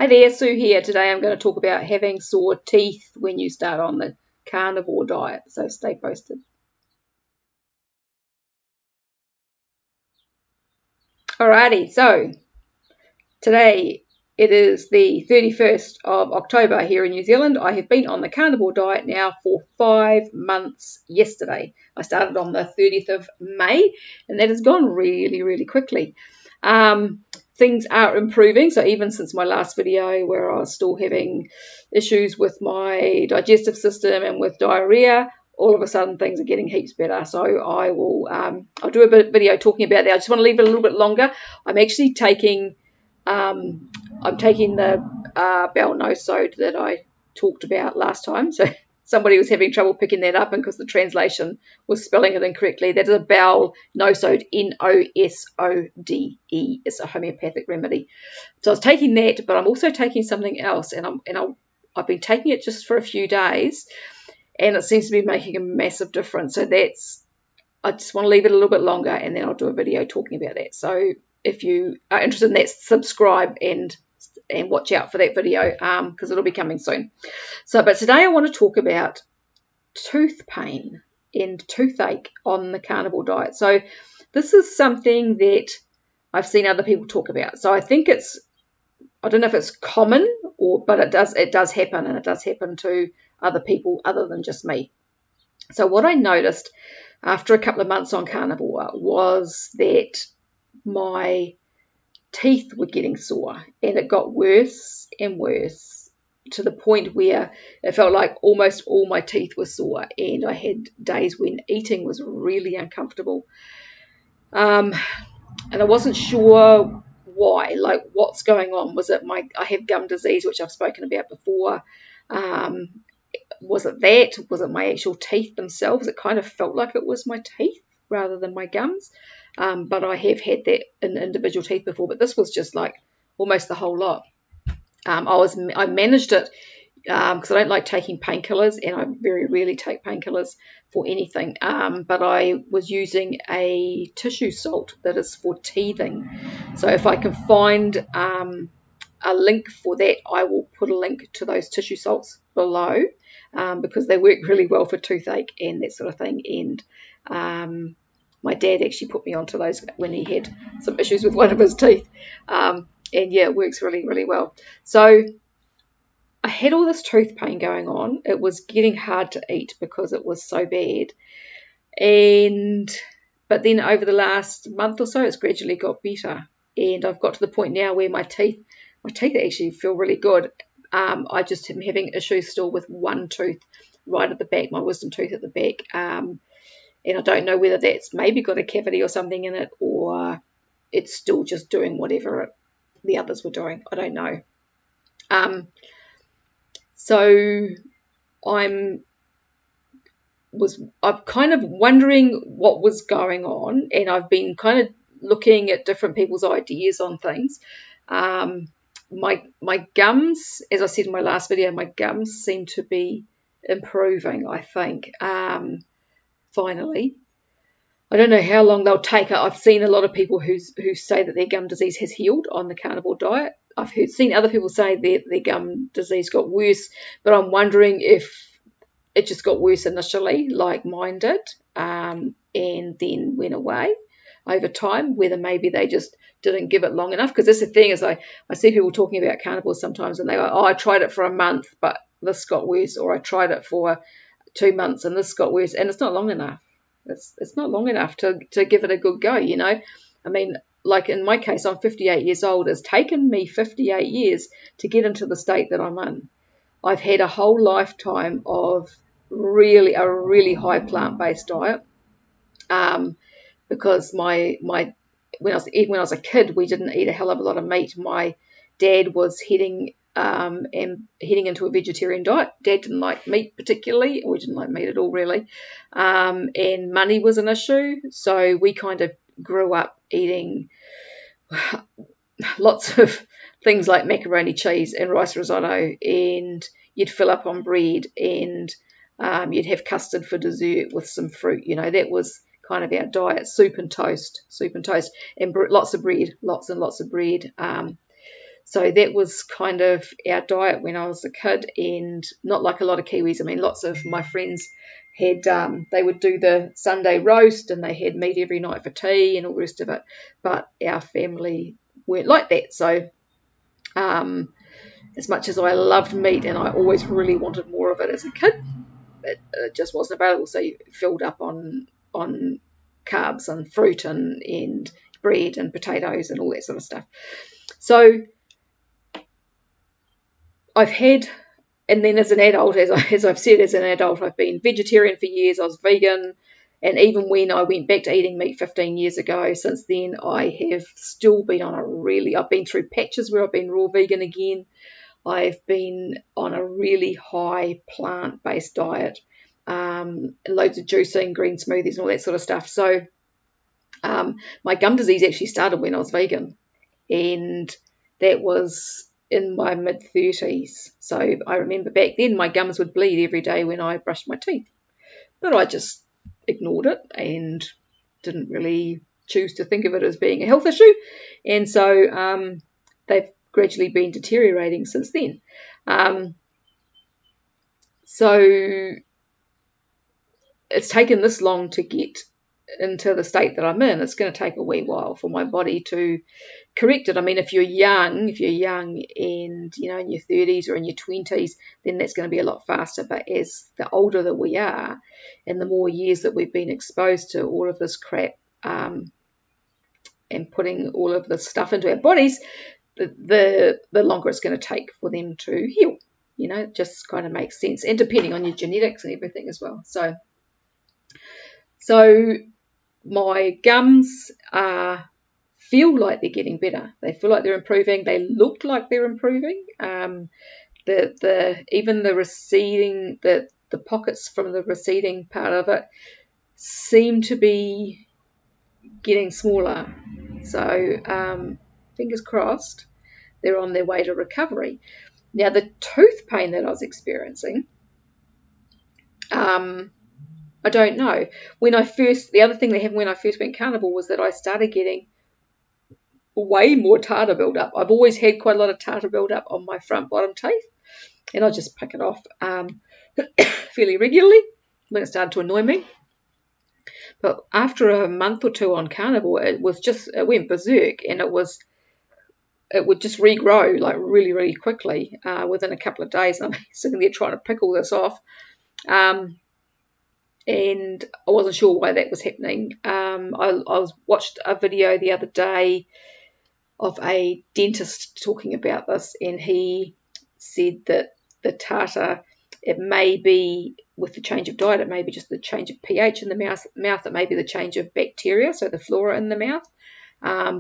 Hi there, Sue here. Today I'm going to talk about having sore teeth when you start on the carnivore diet, so stay posted. Alrighty, so today it is the 31st of October here in New Zealand. I have been on the carnivore diet now for 5 months yesterday. I started on the 30th of May and that has gone really, really quickly. Things are improving, so even since my last video where I was still having issues with my digestive system and with diarrhea, all of a sudden things are getting heaps better. So I'll do a video talking about that. I just want to leave it a little bit longer. I'm actually taking the bell nosode that I talked about last time. So somebody was having trouble picking that up, and because the translation was spelling it incorrectly, that is a bowel nosode, Nosode. It's a homeopathic remedy. So I was taking that, but I'm also taking something else, and I've been taking it just for a few days, and it seems to be making a massive difference. So I just want to leave it a little bit longer, and then I'll do a video talking about that. So if you are interested in that, subscribe and watch out for that video because it'll be coming soon. But today I want to talk about tooth pain and toothache on the carnivore diet. So this is something that I've seen other people talk about. So I think I don't know if it's common but it does happen, and it does happen to other people other than just me. So what I noticed after a couple of months on carnivore was that my teeth were getting sore, and it got worse and worse to the point where it felt like almost all my teeth were sore, and I had days when eating was really uncomfortable, and I wasn't sure why, like what's going on. Was it I have gum disease, which I've spoken about before? Was it my actual teeth themselves? It kind of felt like it was my teeth rather than my gums. But I have had that in individual teeth before, but this was just like almost the whole lot. I managed it because I don't like taking painkillers, and I very rarely take painkillers for anything. But I was using a tissue salt that is for teething. So if I can find a link for that, I will put a link to those tissue salts below because they work really well for toothache and that sort of thing. And my dad actually put me onto those when he had some issues with one of his teeth. And yeah, it works really, really well. So I had all this tooth pain going on. It was getting hard to eat because it was so bad. But then over the last month or so, it's gradually got better. And I've got to the point now where my teeth actually feel really good. I just am having issues still with one tooth right at the back, my wisdom tooth at the back. And I don't know whether that's maybe got a cavity or something in it, or it's still just doing whatever the others were doing. I don't know. So I'm kind of wondering what was going on, and I've been kind of looking at different people's ideas on things. My gums, as I said in my last video, my gums seem to be improving, I think, finally. I don't know how long they'll take. I've seen a lot of people who say that their gum disease has healed on the carnivore diet. I've seen other people say their gum disease got worse, but I'm wondering if it just got worse initially, like mine did, and then went away over time, whether maybe they just didn't give it long enough. Because that's the thing, is I see people talking about carnivores sometimes, and they go, oh, I tried it for a month, but this got worse, or I tried it for 2 months and this got worse, and it's not long enough. It's not long enough to give it a good go, you know. I mean, like in my case, I'm 58 years old. It's taken me 58 years to get into the state that I'm in. I've had a whole lifetime of a really high plant-based diet, because when I was a kid, we didn't eat a hell of a lot of meat. My dad was heading into a vegetarian diet. Dad didn't like meat particularly. We didn't like meat at all, really. And money was an issue, so we kind of grew up eating lots of things like macaroni cheese and rice risotto, and you'd fill up on bread, and you'd have custard for dessert with some fruit. You know, that was kind of our diet. Soup and toast, and lots of bread, lots and lots of bread. So that was kind of our diet when I was a kid, and not like a lot of Kiwis. I mean, lots of my friends had, they would do the Sunday roast and they had meat every night for tea and all the rest of it. But our family weren't like that. So as much as I loved meat and I always really wanted more of it as a kid, it just wasn't available. So you filled up on carbs and fruit and bread and potatoes and all that sort of stuff. So I've had, and then as an adult, as I've said, as an adult, I've been vegetarian for years. I was vegan, and even when I went back to eating meat 15 years ago, since then I have still been on I've been through patches where I've been raw vegan again. I've been on a really high plant-based diet, loads of juicing, green smoothies, and all that sort of stuff. So my gum disease actually started when I was vegan, and that was in my mid-30s. So I remember back then my gums would bleed every day when I brushed my teeth, but I just ignored it and didn't really choose to think of it as being a health issue, and so they've gradually been deteriorating since then. So it's taken this long to get into the state that I'm in. It's going to take a wee while for my body to correct it. I mean, if you're young and in your 30s or in your 20s, then that's going to be a lot faster. But as the older that we are, and the more years that we've been exposed to all of this crap, and putting all of this stuff into our bodies, the longer it's going to take for them to heal. It just kind of makes sense, and depending on your genetics and everything as well. So my gums feel like they're getting better. They feel like they're improving. They look like they're improving. Even the receding, the pockets from the receding part of it seem to be getting smaller. So fingers crossed, they're on their way to recovery. Now the tooth pain that I was experiencing, I don't know. The other thing that happened when I first went carnivore was that I started getting way more tartar buildup. I've always had quite a lot of tartar buildup on my front bottom teeth, and I just pick it off fairly regularly when it started to annoy me. But after a month or two on carnivore, it went berserk, and it would just regrow like really, really quickly within a couple of days. And I'm sitting there trying to pick all this off. And I wasn't sure why that was happening. I watched a video the other day of a dentist talking about this, and he said that the tartar, it may be with the change of diet, it may be just the change of pH in the mouth, it may be the change of bacteria, so the flora in the mouth,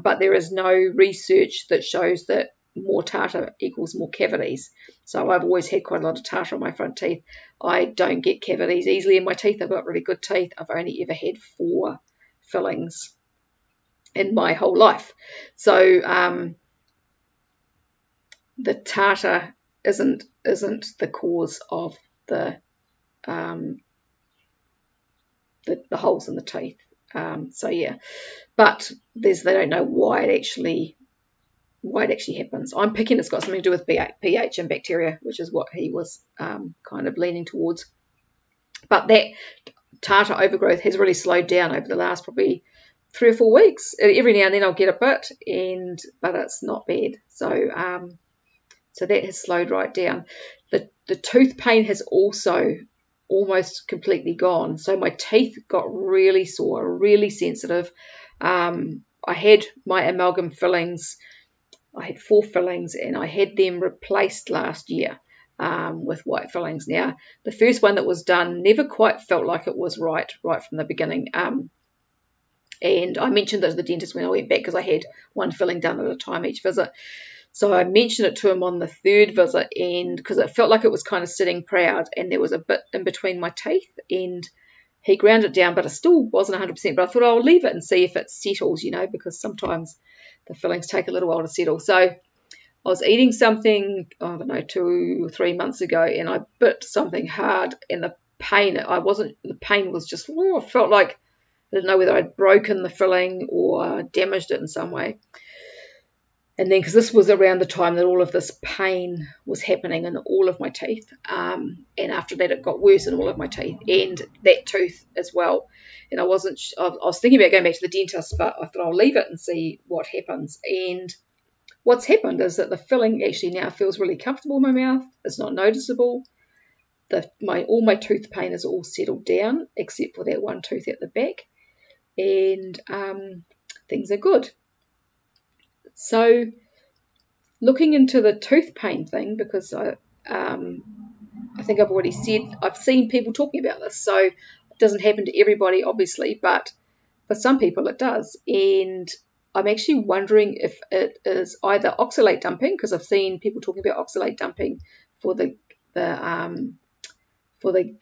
but there is no research that shows that more tartar equals more cavities. So I've always had quite a lot of tartar on my front teeth. I don't get cavities easily in my teeth. I've got really good teeth. I've only ever had 4 fillings in my whole life. So the tartar isn't the cause of the holes in the teeth. So yeah, but they don't know why it actually happens. I'm picking it's got something to do with pH and bacteria, which is what he was kind of leaning towards. But that tartar overgrowth has really slowed down over the last probably 3 or 4 weeks. Every now and then I'll get a bit, but it's not bad. So that has slowed right down. The tooth pain has also almost completely gone. So my teeth got really sore, really sensitive. I had my amalgam fillings. I had 4 fillings, and I had them replaced last year with white fillings. Now, the first one that was done never quite felt like it was right from the beginning. And I mentioned that to the dentist when I went back, because I had 1 filling done at a time each visit. So I mentioned it to him on the 3rd visit, and because it felt like it was kind of sitting proud, and there was a bit in between my teeth, and he ground it down, but it still wasn't 100%. But I thought I'll leave it and see if it settles, because sometimes the fillings take a little while to settle. So I was eating something, I don't know, 2 or 3 months ago, and I bit something hard, and the pain was just, I felt like, I didn't know whether I'd broken the filling or damaged it in some way. And then, because this was around the time that all of this pain was happening in all of my teeth, and after that it got worse in all of my teeth and that tooth as well. And I was thinking about going back to the dentist, but I thought I'll leave it and see what happens. And what's happened is that the filling actually now feels really comfortable in my mouth. It's not noticeable. All my tooth pain is all settled down except for that one tooth at the back, and things are good. So looking into the tooth pain thing, because I think I've already said I've seen people talking about this, so it doesn't happen to everybody obviously, but for some people it does. And I'm actually wondering if it is either oxalate dumping, because I've seen people talking about oxalate dumping for the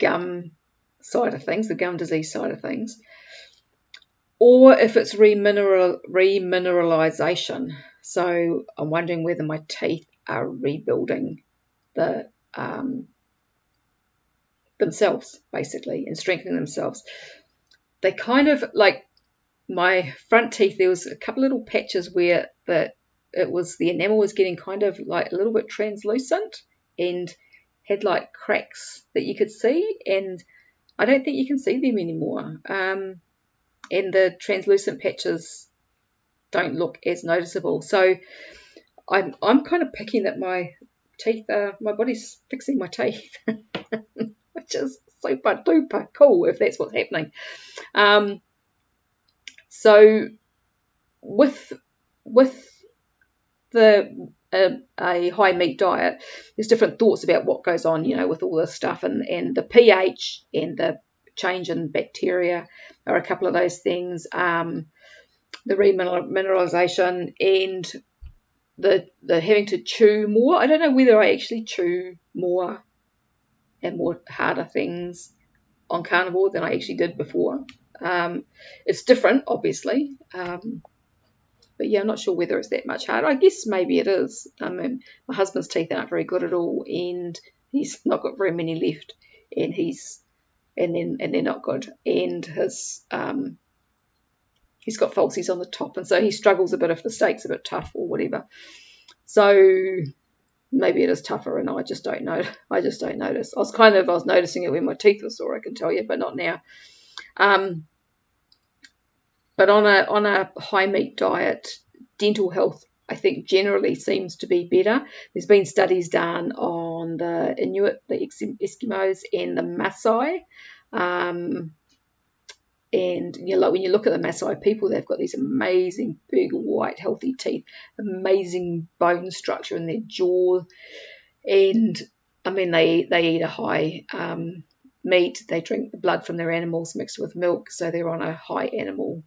gum side of things, the gum disease side of things, or if it's remineralization. So I'm wondering whether my teeth are rebuilding themselves, basically, and strengthening themselves. They kind of, like my front teeth, there was a couple little patches where the enamel was getting kind of like a little bit translucent and had like cracks that you could see, and I don't think you can see them anymore. And the translucent patches don't look as noticeable. So I'm kind of picking that my body's fixing my teeth, which is super duper cool if that's what's happening. So with the a high meat diet, there's different thoughts about what goes on, with all this stuff, and the pH and the change in bacteria are a couple of those things. The remineralization and the having to chew more. I don't know whether I actually chew more and more harder things on carnivore than I actually did before. It's different, obviously, but yeah, I'm not sure whether it's that much harder. I guess maybe it is. I mean, my husband's teeth aren't very good at all, and he's not got very many left, and they're not good, and he's got falsies on the top, and so he struggles a bit if the steak's a bit tough or whatever. So maybe it is tougher, and I just don't know. I just don't notice. I was noticing it when my teeth were sore, I can tell you, but not now. But on a high meat diet, dental health, I think, generally seems to be better. There's been studies done on the Inuit, the Eskimos, and the Maasai. And like when you look at the Maasai people, they've got these amazing big white healthy teeth, amazing bone structure in their jaw, and I mean they eat a high meat. They drink the blood from their animals mixed with milk, so they're on a high animal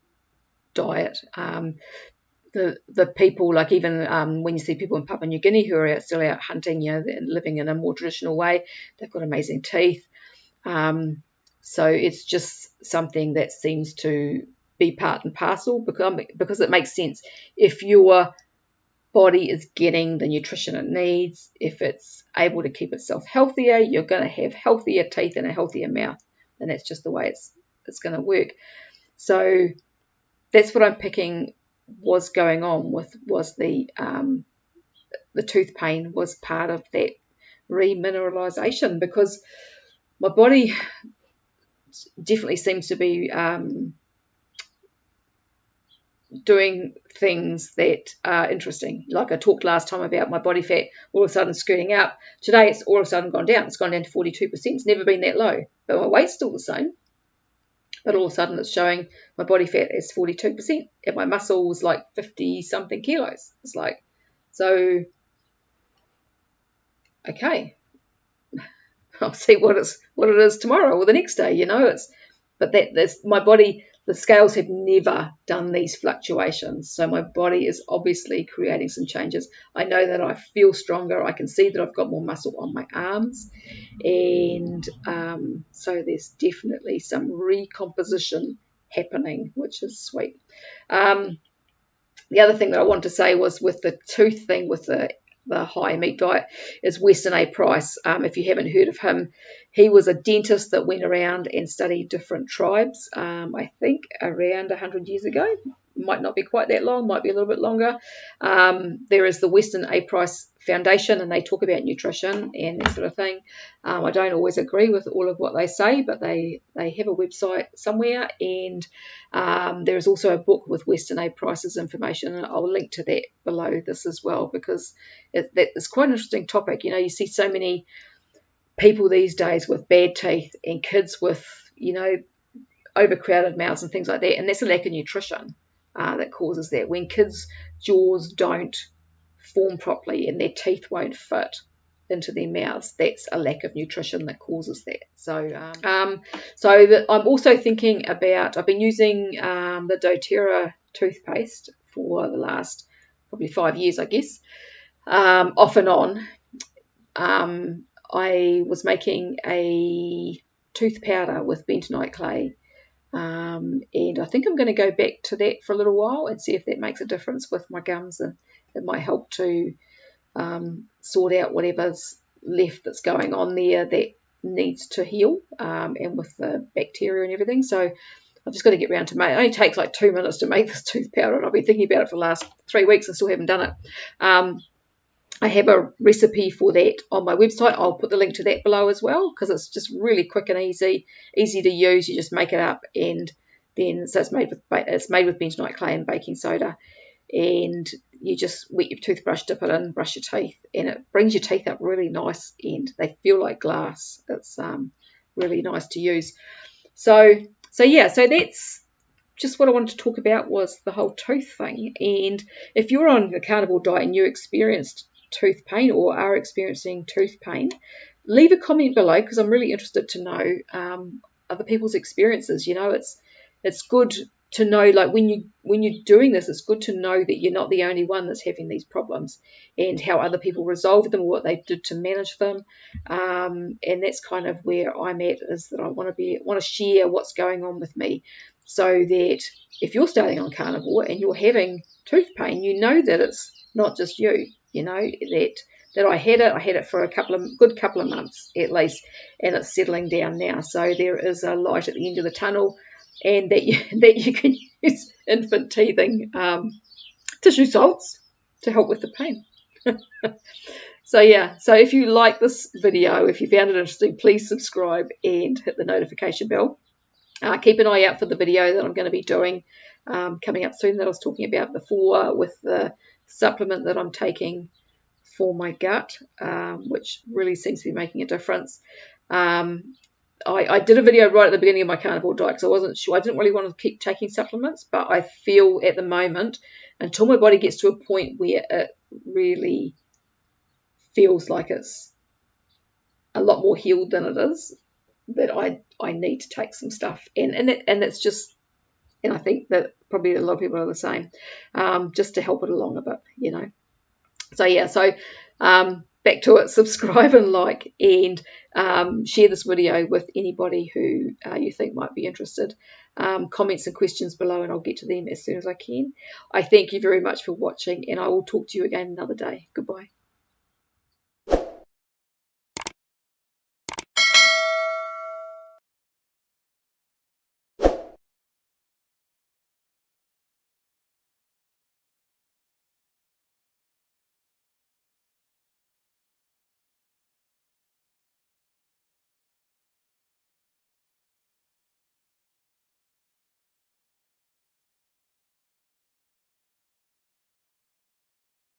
diet. The people, like even when you see people in Papua New Guinea who are still out hunting, and living in a more traditional way, they've got amazing teeth. So it's just something that seems to be part and parcel, because it makes sense. If your body is getting the nutrition it needs, if it's able to keep itself healthier, you're going to have healthier teeth and a healthier mouth, and that's just the way it's going to work. So that's what I'm picking was going on was the tooth pain was part of that remineralization, because my body definitely seems to be doing things that are interesting. Like I talked last time about my body fat all of a sudden scooting up. Today it's all of a sudden gone down. It's gone down to 42%. It's never been that low, but my weight's still the same. But all of a sudden it's showing my body fat is 42%, and my muscle was like 50 something kilos. It's like, so okay, I'll see what it is tomorrow or the next day. But that's my body. The scales have never done these fluctuations, so my body is obviously creating some changes. I know that I feel stronger. I can see that I've got more muscle on my arms, and so there's definitely some recomposition happening, which is sweet. The other thing that I wanted to say was with the tooth thing, with the high meat diet, is Weston A. Price. If you haven't heard of him, he was a dentist that went around and studied different tribes, I think around 100 years ago, might not be quite that long, might be a little bit longer. There is the Western A Price Foundation, and they talk about nutrition and that sort of thing. I don't always agree with all of what they say, but they have a website somewhere, and there is also a book with Western A Price's information, and I'll link to that below this as well, because it's quite an interesting topic. You know, you see so many people these days with bad teeth and kids with, you know, overcrowded mouths and things like that, and that's a lack of nutrition that causes that. When kids' jaws don't form properly and their teeth won't fit into their mouths, that's a lack of nutrition that causes that. So I'm also thinking about, I've been using the doTERRA toothpaste for the last probably 5 years, I guess, off and on. I was making a tooth powder with bentonite clay, and I think I'm going to go back to that for a little while and see if that makes a difference with my gums, and it might help to sort out whatever's left that's going on there that needs to heal, and with the bacteria and everything. So I've just got to get around to make it. It only takes like 2 minutes to make this tooth powder, and I've been thinking about it for the last 3 weeks and still haven't done it. I have a recipe for that on my website. I'll put the link to that below as well, because it's just really quick and easy to use. You just make it up, and then so it's made with bentonite clay and baking soda, and you just wet your toothbrush, dip it in, brush your teeth, and it brings your teeth up really nice, and they feel like glass. It's really nice to use. So that's just what I wanted to talk about, was the whole tooth thing. And if you're on a carnivore diet and you experienced tooth pain or are experiencing tooth pain, leave a comment below, because I'm really interested to know other people's experiences. You know, it's good to know, like when you're doing this, it's good to know that you're not the only one that's having these problems, and how other people resolved them or what they did to manage them. And that's kind of where I'm at, is that I want to share what's going on with me, so that if you're starting on carnivore and you're having tooth pain, you know that it's not just you. You know that I had it for a couple of months at least, and it's settling down now. So there is a light at the end of the tunnel, and that you can use infant teething tissue salts to help with the pain. So if you like this video, if you found it interesting, please subscribe and hit the notification bell. Keep an eye out for the video that I'm going to be doing coming up soon, that I was talking about before, with the supplement that I'm taking for my gut, which really seems to be making a difference. I did a video right at the beginning of my carnivore diet, because I wasn't sure. I didn't really want to keep taking supplements, but I feel at the moment, until my body gets to a point where it really feels like it's a lot more healed than it is, that I need to take some stuff, and it's just, and I think that probably a lot of people are the same, just to help it along a bit, you know. So back to it. Subscribe and like, and share this video with anybody who you think might be interested. Comments and questions below, and I'll get to them as soon as I can. I thank you very much for watching, and I will talk to you again another day. Goodbye.